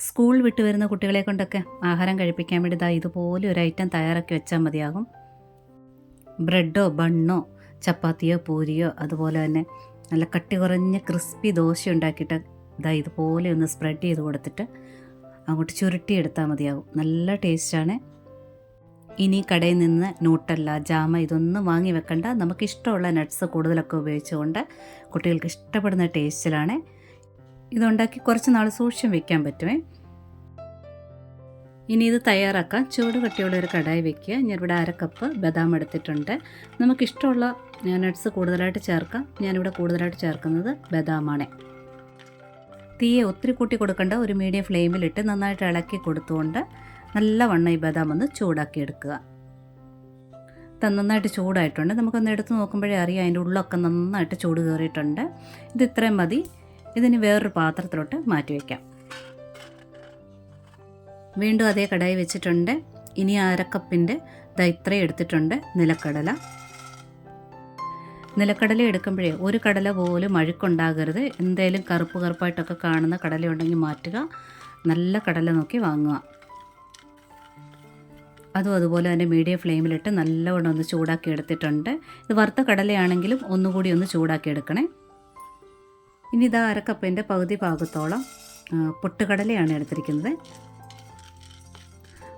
School വിട്ട് വരുന്ന കുട്ടികളെ കൊണ്ടൊക്കെ ആഹാരം കഴിപ്പിക്കാൻ വേണ്ടി ഇതുപോലെ ഒരു ഐറ്റം തയ്യാറാക്കി വെച്ചാൽ മതിയാകും. ബ്രെഡോ ബണ്ണോ ചപ്പാത്തിയോ പൂരിയോ അതുപോലെ തന്നെ നല്ല കട്ടി കുറഞ്ഞ ക്രിസ്പി ദോശ ഉണ്ടാക്കിയിട്ട് ഇതുപോലെ ഒന്ന് സ്പ്രെഡ് ചെയ്ത് കൊടുത്തിട്ട് അങ്ങോട്ട് ചുരുട്ടിയെടുത്താൽ മതിയാകും. നല്ല ടേസ്റ്റാണ്. ഇനി കടയിൽ നിന്ന് ന്യൂട്ടല്ല ജാമ ഇതൊന്നും വാങ്ങി വെക്കണ്ട. നമുക്കിഷ്ടമുള്ള നട്ട്സ് കൂടുതലൊക്കെ ഉപയോഗിച്ചുകൊണ്ട് കുട്ടികൾക്ക് ഇഷ്ടപ്പെടുന്ന ടേസ്റ്റിലാണ് ഇതുണ്ടാക്കി കുറച്ച് നാൾ സൂക്ഷിച്ചും വെക്കാൻ പറ്റുമേ. ഇനി ഇത് തയ്യാറാക്കാൻ ചൂട് കട്ടിയുള്ള ഒരു കടായി വെക്കുക. ഞാനിവിടെ 1/2 കപ്പ് ബദാം എടുത്തിട്ടുണ്ട്. നമുക്കിഷ്ടമുള്ള നട്ട്സ് കൂടുതലായിട്ട് ചേർക്കാം. ഞാനിവിടെ കൂടുതലായിട്ട് ചേർക്കുന്നത് ബദാമാണ്. തീയെ ഒത്തിരി കൂട്ടി കൊടുക്കേണ്ട, ഒരു മീഡിയം ഫ്ലെയിമിലിട്ട് നന്നായിട്ട് ഇളക്കി കൊടുത്തുകൊണ്ട് നല്ലവണ്ണം ഈ ബദാം ഒന്ന് ചൂടാക്കി എടുക്കുക. നന്നായിട്ട് ചൂടായിട്ടുണ്ട്. നമുക്കൊന്ന് എടുത്ത് നോക്കുമ്പോഴേ അറിയാം അതിൻ്റെ ഉള്ളൊക്കെ നന്നായിട്ട് ചൂട് കയറിയിട്ടുണ്ട്. ഇത് ഇത്രയും മതി. ഇതിന് വേറൊരു പാത്രത്തിലോട്ട് മാറ്റി വയ്ക്കാം. വീണ്ടും അതേ കടായി വെച്ചിട്ടുണ്ട്. ഇനി 1/2 കപ്പിൻ്റെ ഇത്രയും എടുത്തിട്ടുണ്ട് നിലക്കടല എടുക്കുമ്പോഴേ ഒരു കടല പോലും അഴുക്കുണ്ടാകരുത്. എന്തെങ്കിലും കറുപ്പായിട്ടൊക്കെ കാണുന്ന കടല ഉണ്ടെങ്കിൽ മാറ്റുക. നല്ല കടല നോക്കി വാങ്ങുക. അതുപോലെ തന്നെ മീഡിയം ഫ്ലെയിമിലിട്ട് നല്ലവണ്ണം ഒന്ന് ചൂടാക്കി എടുത്തിട്ടുണ്ട്. ഇത് വറുത്ത കടലയാണെങ്കിലും ഒന്നുകൂടി ഒന്ന് ചൂടാക്കി എടുക്കണേ. ഇനി 1/2 കപ്പിൻ്റെ പകുതി ഭാഗത്തോളം പൊട്ടുകടലയാണ് എടുത്തിരിക്കുന്നത്.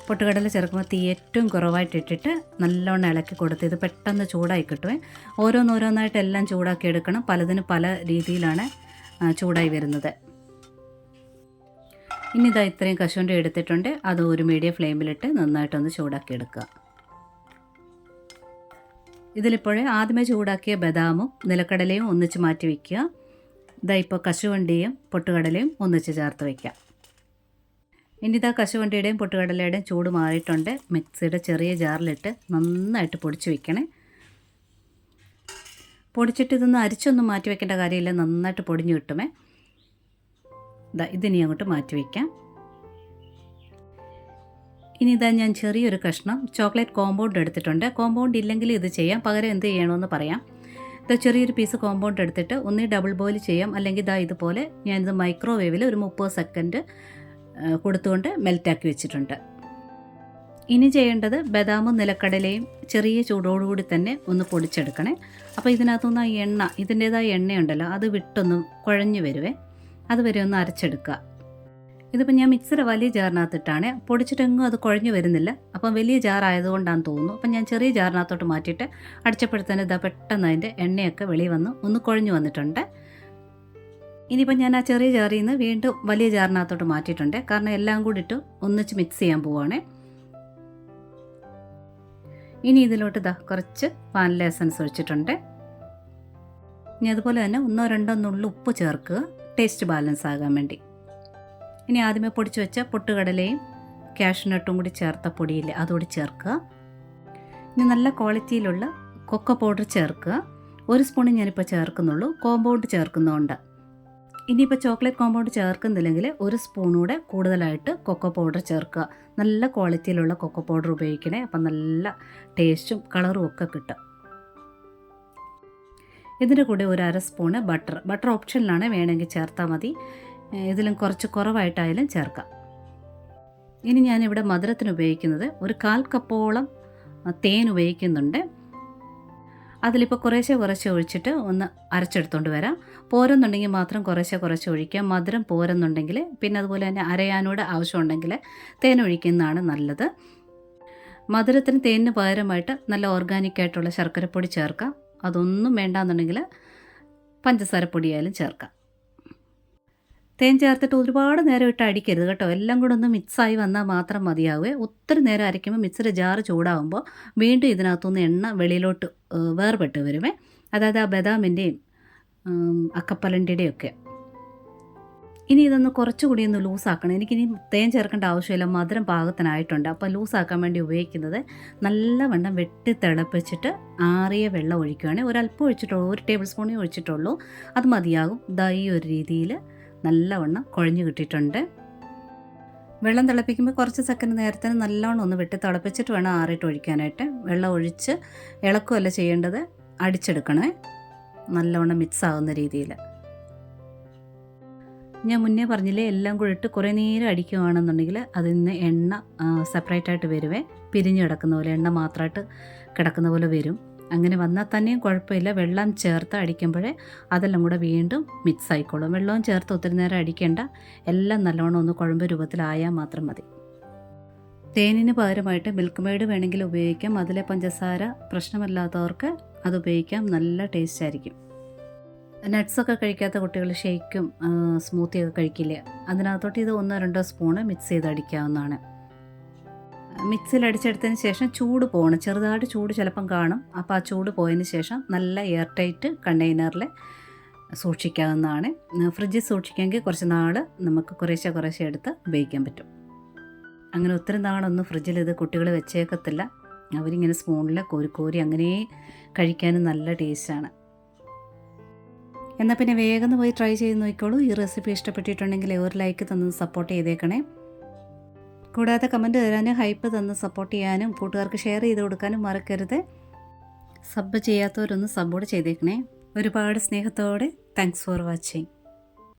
പൊട്ടുകടല ചേർക്കുമ്പോൾ തീ ഏറ്റവും കുറവായിട്ടിട്ടിട്ട് നല്ലോണം ഇളക്കി കൊടുത്ത് ഇത് പെട്ടെന്ന് ചൂടായി കിട്ടുമേ. ഓരോന്നോരോന്നായിട്ട് എല്ലാം ചൂടാക്കി എടുക്കണം. പലതിന് പല രീതിയിലാണ് ചൂടായി വരുന്നത്. ഇനി ഇത്രയും കശുവണ്ടി എടുത്തിട്ടുണ്ട്. അത് ഒരു മീഡിയം ഫ്ലെയിമിലിട്ട് നന്നായിട്ടൊന്ന് ചൂടാക്കി എടുക്കുക. ഇതിലിപ്പോഴേ ആദ്യമേ ചൂടാക്കിയ ബദാമും നിലക്കടലയും ഒന്നിച്ച് മാറ്റി വയ്ക്കുക. ഇപ്പോൾ കശുവണ്ടിയും പൊട്ടുകടലയും ഒന്നിച്ച് ചേർത്ത് വയ്ക്കാം. ഇനി കശുവണ്ടിയുടെയും പൊട്ടുകടലയുടെയും ചൂട് മാറിയിട്ടുണ്ട്. മിക്സിയുടെ ചെറിയ ജാറിലിട്ട് നന്നായിട്ട് പൊടിച്ച് വയ്ക്കണേ. പൊടിച്ചിട്ട് ഇതൊന്നും അരിച്ചൊന്നും മാറ്റി വയ്ക്കേണ്ട കാര്യമില്ല. നന്നായിട്ട് പൊടിഞ്ഞ് കിട്ടുമേ. ഇതിനി അങ്ങോട്ട് മാറ്റി വയ്ക്കാം. ഇനി ഞാൻ ചെറിയൊരു കഷ്ണം ചോക്ലേറ്റ് കോമ്പൗണ്ട് എടുത്തിട്ടുണ്ട്. കോമ്പൗണ്ട് ഇല്ലെങ്കിൽ ഇത് ചെയ്യാം. പകരം എന്ത് ചെയ്യണമെന്ന് പറയാം. ചെറിയൊരു പീസ് കോമ്പൗണ്ട് എടുത്തിട്ട് ഒന്നീ ഡബിൾ ബോയിൽ ചെയ്യാം. അല്ലെങ്കിൽ ഇതുപോലെ ഞാനിത് മൈക്രോവേവിൽ ഒരു 30 സെക്കൻഡ് കൊടുത്തുകൊണ്ട് മെൽറ്റാക്കി വെച്ചിട്ടുണ്ട്. ഇനി ചെയ്യേണ്ടത് ബദാമും നിലക്കടലയും ചെറിയ ചൂടോടുകൂടി തന്നെ ഒന്ന് പൊടിച്ചെടുക്കണേ. അപ്പോൾ ഇതിനകത്തുനിന്ന് എണ്ണ, ഇതിൻ്റേതായ എണ്ണയുണ്ടല്ലോ, അത് വിട്ടൊന്ന് കുഴഞ്ഞു വരുവേ. അതുവരെ ഒന്ന് അരച്ചെടുക്കുക. ഇതിപ്പോൾ ഞാൻ മിക്സിയുടെ വലിയ ജാറിനകത്തിട്ടാണ് പൊടിച്ചിട്ടെങ്ങും അത് കുഴഞ്ഞു വരുന്നില്ല. അപ്പം വലിയ ജാറായതുകൊണ്ടാണെന്ന് തോന്നുന്നു. അപ്പം ഞാൻ ചെറിയ ജാറിനകത്തോട്ട് മാറ്റിയിട്ട് അടിച്ചപ്പോഴത്തേന് പെട്ടെന്ന് അതിൻ്റെ എണ്ണയൊക്കെ വെളിയിൽ വന്ന് ഒന്ന് കുഴഞ്ഞു വന്നിട്ടുണ്ട്. ഇനിയിപ്പോൾ ഞാൻ ആ ചെറിയ ജാറിൽ നിന്ന് വീണ്ടും വലിയ ജാറിനകത്തോട്ട് മാറ്റിയിട്ടുണ്ട്. കാരണം എല്ലാം കൂടി ഇട്ട് ഒന്നിച്ച് മിക്സ് ചെയ്യാൻ പോവുകയാണ്. ഇനി ഇതിലോട്ട് കുറച്ച് വാനില എസൻസ് ഒഴിച്ചിട്ടുണ്ട്. ഇനി അതുപോലെ തന്നെ 1-2 നുള്ളി ഉപ്പ് ചേർക്കുക, ടേസ്റ്റ് ബാലൻസ് ആകാൻ വേണ്ടി. ഇനി ആദ്യമേ പൊടിച്ച് വെച്ച പൊട്ടുകടലയും കാഷ്യൂനട്ടും കൂടി ചേർത്ത പൊടിയില്ലേ, അതുകൂടി ചേർക്കുക. ഇനി നല്ല ക്വാളിറ്റിയിലുള്ള കൊക്കോ പൗഡർ ചേർക്കുക. 1 സ്പൂൺ ഞാനിപ്പോൾ ചേർക്കുന്നുള്ളൂ, കോമ്പൗണ്ട് ചേർക്കുന്നതുകൊണ്ട്. ഇനിയിപ്പോൾ ചോക്ലേറ്റ് കോമ്പൗണ്ട് ചേർക്കുന്നില്ലെങ്കിൽ 1 സ്പൂൺ കൂടെ കൂടുതലായിട്ട് കൊക്കോ പൗഡർ ചേർക്കുക. നല്ല ക്വാളിറ്റിയിലുള്ള കൊക്കോ പൗഡർ ഉപയോഗിക്കണേ. അപ്പം നല്ല ടേസ്റ്റും കളറും ഒക്കെ കിട്ടും. ഇതിൻ്റെ കൂടെ 1/2 സ്പൂണ് ബട്ടർ ഓപ്ഷനിലാണ്, വേണമെങ്കിൽ ചേർത്താൽ മതി. ഇതിലും കുറച്ച് കുറവായിട്ടായാലും ചേർക്കാം. ഇനി ഞാനിവിടെ മധുരത്തിന് ഉപയോഗിക്കുന്നത് 1/4 കപ്പോളം തേൻ ഉപയോഗിക്കുന്നുണ്ട്. അതിലിപ്പോൾ കുറേശ്ശെ ഒഴിച്ചിട്ട് ഒന്ന് അരച്ചെടുത്തുകൊണ്ട് വരാം. പോരെന്നുണ്ടെങ്കിൽ മാത്രം കുറേശ്ശെ ഒഴിക്കാം. മധുരം പോരെന്നുണ്ടെങ്കിൽ പിന്നെ അതുപോലെ തന്നെ അരയാനോട് ആവശ്യമുണ്ടെങ്കിൽ തേൻ ഒഴിക്കുന്നതാണ് നല്ലത്. മധുരത്തിന് തേനിന് പകരമായിട്ട് നല്ല ഓർഗാനിക്കായിട്ടുള്ള ശർക്കരപ്പൊടി ചേർക്കാം. അതൊന്നും വേണ്ടാന്നുണ്ടെങ്കിൽ പഞ്ചസാരപ്പൊടിയായാലും ചേർക്കാം. തേൻ ചേർത്തിട്ട് ഒരുപാട് നേരം ഇട്ട് അടിക്കരുത് കേട്ടോ. എല്ലാം കൂടെ ഒന്ന് മിക്സായി വന്നാൽ മാത്രം മതിയാവുക. ഒത്തിരി നേരം അരയ്ക്കുമ്പോൾ മിക്സിയുടെ ജാറ് ചൂടാകുമ്പോൾ വീണ്ടും ഇതിനകത്തുനിന്ന് എണ്ണ വെളിയിലോട്ട് വേർപെട്ട് വരുമേ. അതായത് ആ ബദാമിൻ്റെയും അക്കപ്പലണ്ടിയുടെയും ഒക്കെ. ഇനി ഇതൊന്ന് കുറച്ചുകൂടി ഒന്ന് ലൂസാക്കണം. എനിക്കിനി തേൻ ചേർക്കേണ്ട ആവശ്യമില്ല, മധുരം പാകത്തിനായിട്ടുണ്ട്. അപ്പോൾ ലൂസാക്കാൻ വേണ്ടി ഉപയോഗിക്കുന്നത് നല്ലവണ്ണം വെട്ടി തിളപ്പിച്ചിട്ട് ആറിയ വെള്ളം ഒഴിക്കുകയാണ്. ഒരല്പം ഒഴിച്ചിട്ടുള്ളൂ, 1 ടേബിൾ സ്പൂണേ ഒഴിച്ചിട്ടുള്ളൂ. അത് മതിയാകും. ഈ ഒരു രീതിയിൽ നല്ലവണ്ണം കുഴഞ്ഞു കിട്ടിയിട്ടുണ്ട്. വെള്ളം തിളപ്പിക്കുമ്പോൾ കുറച്ച് സെക്കൻഡ് നേരത്തിന് നല്ലവണ്ണം ഒന്ന് വെട്ടി തിളപ്പിച്ചിട്ട് വേണം ആറിയിട്ട് ഒഴിക്കാനായിട്ട്. വെള്ളം ഒഴിച്ച് ഇളക്കുകയല്ല ചെയ്യേണ്ടത്, അടിച്ചെടുക്കണേ നല്ലവണ്ണം മിക്സ് ആകുന്ന രീതിയിൽ. ഞാൻ മുന്നേ പറഞ്ഞില്ലേ, എല്ലാം കൂടി ഇട്ട് കുറേ നേരം അടിക്കുകയാണെന്നുണ്ടെങ്കിൽ അതിൽ നിന്ന് എണ്ണ സെപ്പറേറ്റായിട്ട് വരുവേ, പിരിഞ്ഞ് കിടക്കുന്ന പോലെ, എണ്ണ മാത്രമായിട്ട് കിടക്കുന്ന പോലെ വരും. അങ്ങനെ വന്നാൽ തന്നെയും കുഴപ്പമില്ല. വെള്ളം ചേർത്ത് അടിക്കുമ്പോഴേ അതെല്ലാം കൂടെ വീണ്ടും മിക്സ് ആയിക്കോളും. വെള്ളവും ചേർത്ത് ഒത്തിരി നേരം അടിക്കേണ്ട, എല്ലാം നല്ലോണം ഒന്ന് കുഴമ്പ് രൂപത്തിലായാൽ മാത്രം മതി. തേനിന് പകരമായിട്ട് മിൽക്ക് മെയ്ഡ് വേണമെങ്കിൽ ഉപയോഗിക്കാം. അതിലെ പഞ്ചസാര പ്രശ്നമില്ലാത്തവർക്ക് അത് ഉപയോഗിക്കാം, നല്ല ടേസ്റ്റ് ആയിരിക്കും. നട്ട്സൊക്കെ കഴിക്കാത്ത കുട്ടികൾ ഷേക്കും സ്മൂത്തിയൊക്കെ കഴിക്കില്ല, അതിനകത്തോട്ട് ഇത് 1-2 സ്പൂണ് മിക്സ് ചെയ്ത് അടിക്കാവുന്നതാണ്. മിക്സിയിൽ അടിച്ചെടുത്തതിന് ശേഷം ചൂട് പോകണം, ചെറുതായിട്ട് ചൂട് ചിലപ്പം കാണും. അപ്പോൾ ആ ചൂട് പോയതിന് ശേഷം നല്ല എയർ ടൈറ്റ് കണ്ടെയ്നറിൽ സൂക്ഷിക്കാവുന്നതാണ്. ഫ്രിഡ്ജിൽ സൂക്ഷിക്കാമെങ്കിൽ കുറച്ച് നാൾ നമുക്ക് കുറേശ്ശെ എടുത്ത് ഉപയോഗിക്കാൻ പറ്റും. അങ്ങനെ ഒത്തിരി നാളൊന്നും ഫ്രിഡ്ജിൽ ഇത് കുട്ടികൾ വെച്ചേക്കത്തില്ല. അവരിങ്ങനെ സ്പൂണിൽ കോരി അങ്ങനെ കഴിക്കാനും നല്ല ടേസ്റ്റാണ്. എന്നാൽ പിന്നെ വേഗം പോയി ട്രൈ ചെയ്ത് നോക്കിക്കോളൂ. ഈ റെസിപ്പി ഇഷ്ടപ്പെട്ടിട്ടുണ്ടെങ്കിൽ ഒരു ലൈക്ക് തന്ന് സപ്പോർട്ട് ചെയ്തേക്കണേ. കൂടാതെ കമൻറ്റ് തരാനും ഹൈപ്പ് തന്ന് സപ്പോർട്ട് ചെയ്യാനും കൂട്ടുകാർക്ക് ഷെയർ ചെയ്ത് കൊടുക്കാനും മറക്കരുത്. സബ് ചെയ്യാത്തവരൊന്ന് സപ്പോർട്ട് ചെയ്തേക്കണേ. ഒരുപാട് സ്നേഹത്തോടെ താങ്ക്സ് ഫോർ വാച്ചിങ്.